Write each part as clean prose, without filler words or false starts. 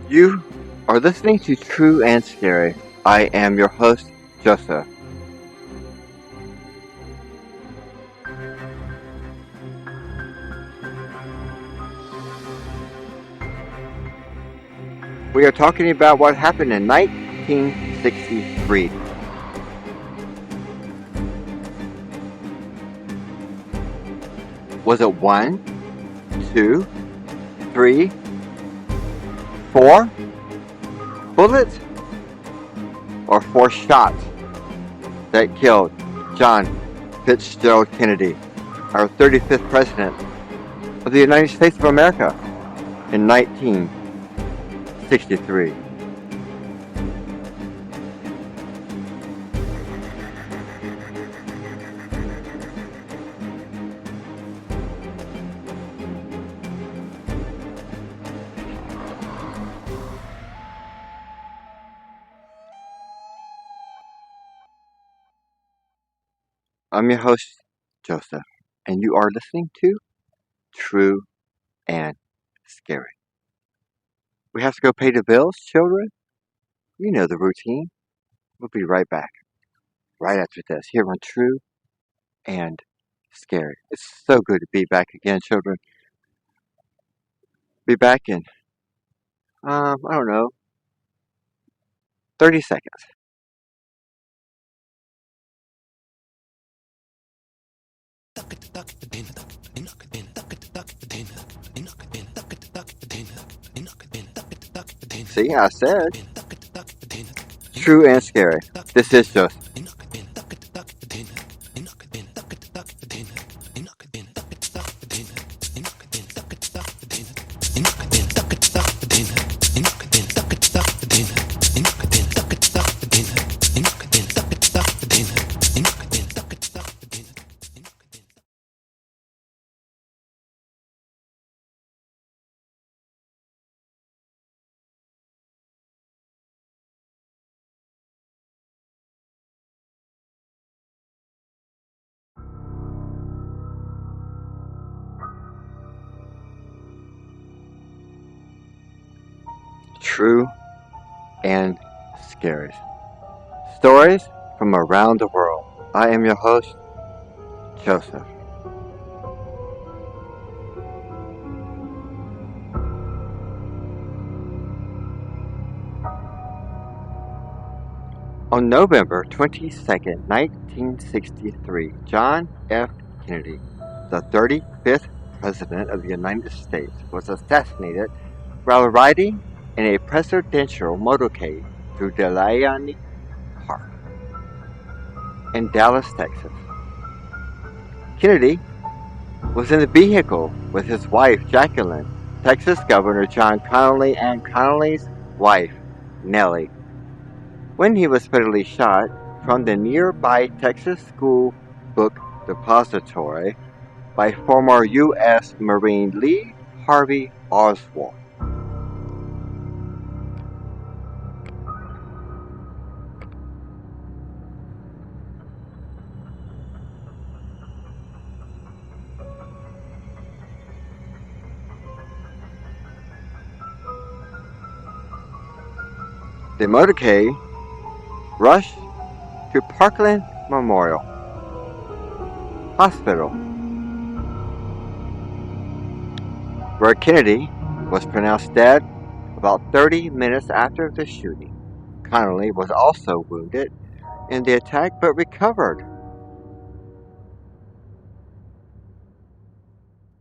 You are listening to True and Scary. I am your host, Joseph. We are talking about what happened in 1963. Was it 1, 2, 3, 4 bullets or 4 shots that killed John Fitzgerald Kennedy, our 35th president of the United States of America in 1963? I'm your host, Joseph, and you are listening to True and Scary. We have to go pay the bills, children. You know the routine. We'll be right back, right after this, here on True and Scary. It's so good to be back again, children. Be back in, I don't know, 30 seconds. See, I said True and Scary. This is Joseph. True and Scary. Stories from around the world. I am your host, Joseph. On November 22nd, 1963, John F. Kennedy, the 35th President of the United States, was assassinated while riding in a presidential motorcade through Delaney Park in Dallas, Texas. Kennedy was in the vehicle with his wife, Jacqueline, Texas Governor John Connally, and Connally's wife, Nellie, when he was fatally shot from the nearby Texas School Book Depository by former U.S. Marine Lee Harvey Osborne. The motorcade rushed to Parkland Memorial Hospital, where Kennedy was pronounced dead about 30 minutes after the shooting. Connally was also wounded in the attack but recovered.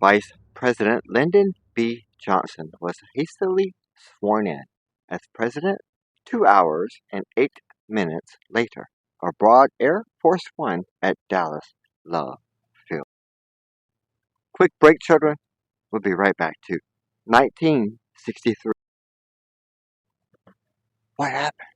Vice President Lyndon B. Johnson was hastily sworn in as president 2 hours and 8 minutes later aboard Air Force One at Dallas Love Field. Quick break, children. We'll be right back to 1963. What happened?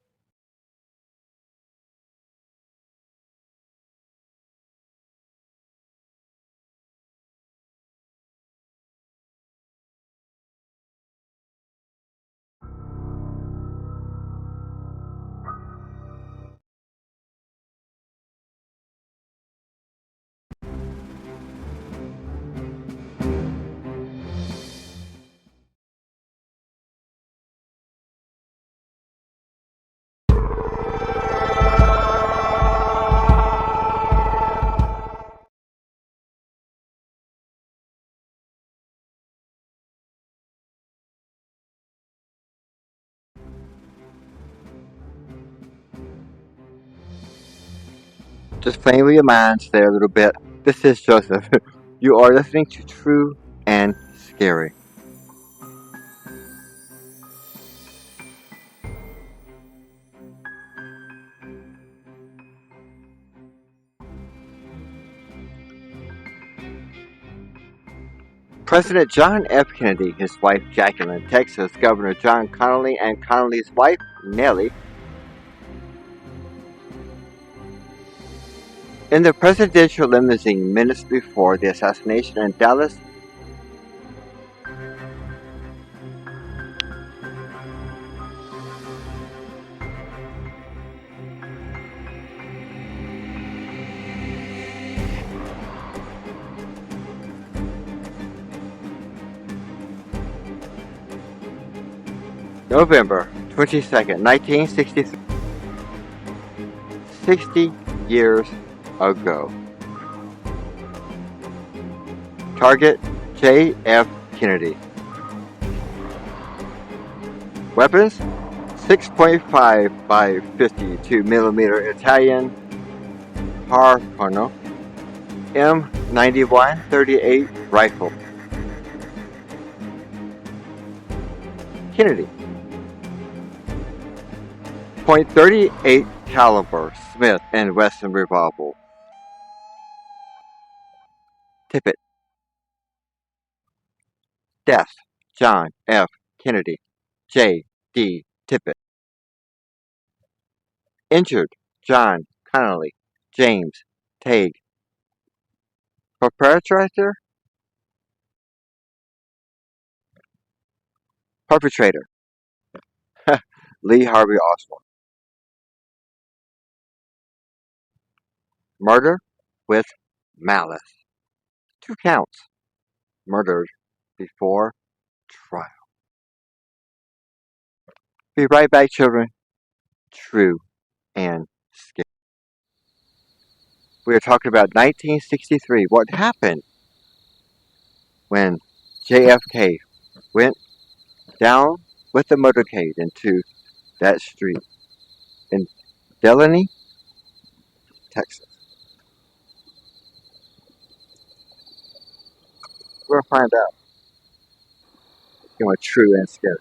Just playing with your minds there a little bit. This is Joseph. You are listening to True and Scary. President John F. Kennedy, his wife Jacqueline, Texas Governor John Connally, and Connally's wife Nellie. In the presidential limousine minutes before the assassination in Dallas, November 22nd, 1963, 60 years ago. Target J.F. Kennedy. Weapons 6.5 by 52 millimeter Italian Harpoon M91 38 rifle. Kennedy. .38 caliber Smith & Wesson revolver. Tippit. Death John F. Kennedy. J. D. Tippit. Injured John Connally. James Tague. Perpetrator. Lee Harvey Osborne. Murder with malice. 2 counts. Murdered before trial. Be right back, children. True and scary. We are talking about 1963. What happened when JFK went down with the motorcade into that street in Delany, Texas. We're going to find out. You know, true and scary.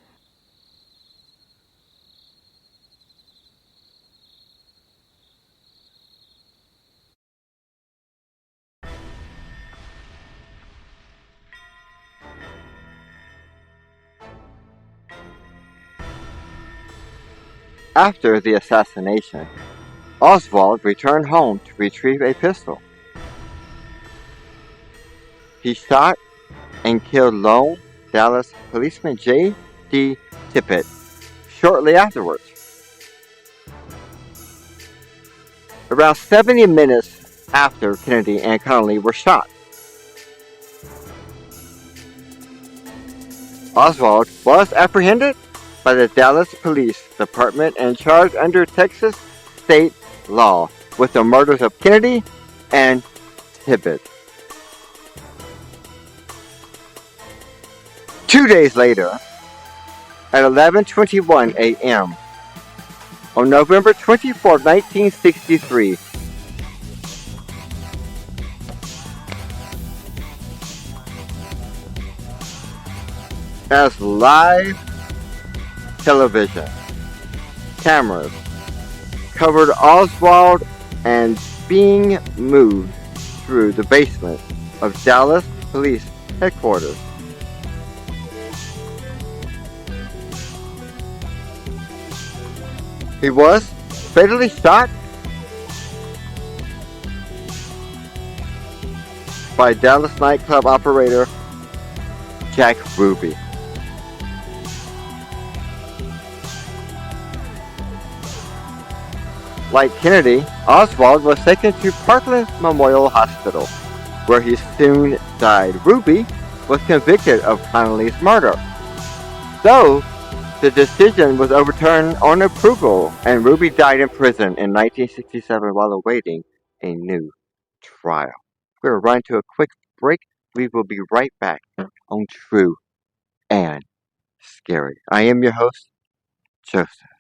After the assassination, Oswald returned home to retrieve a pistol. He shot and killed lone Dallas policeman J. D. Tippit shortly afterwards. Around 70 minutes after Kennedy and Connally were shot. Oswald was apprehended by the Dallas Police Department and charged under Texas state law with the murders of Kennedy and Tippit. 2 days later, at 11:21 a.m., on November 24, 1963, as live television cameras covered Oswald and being moved through the basement of Dallas Police Headquarters. He was fatally shot by Dallas nightclub operator Jack Ruby. Like Kennedy, Oswald was taken to Parkland Memorial Hospital, where he soon died. Ruby was convicted of Connally's murder, though the decision was overturned on approval, and Ruby died in prison in 1967 while awaiting a new trial. We're going to run to a quick break. We will be right back on True and Scary. I am your host, Joseph.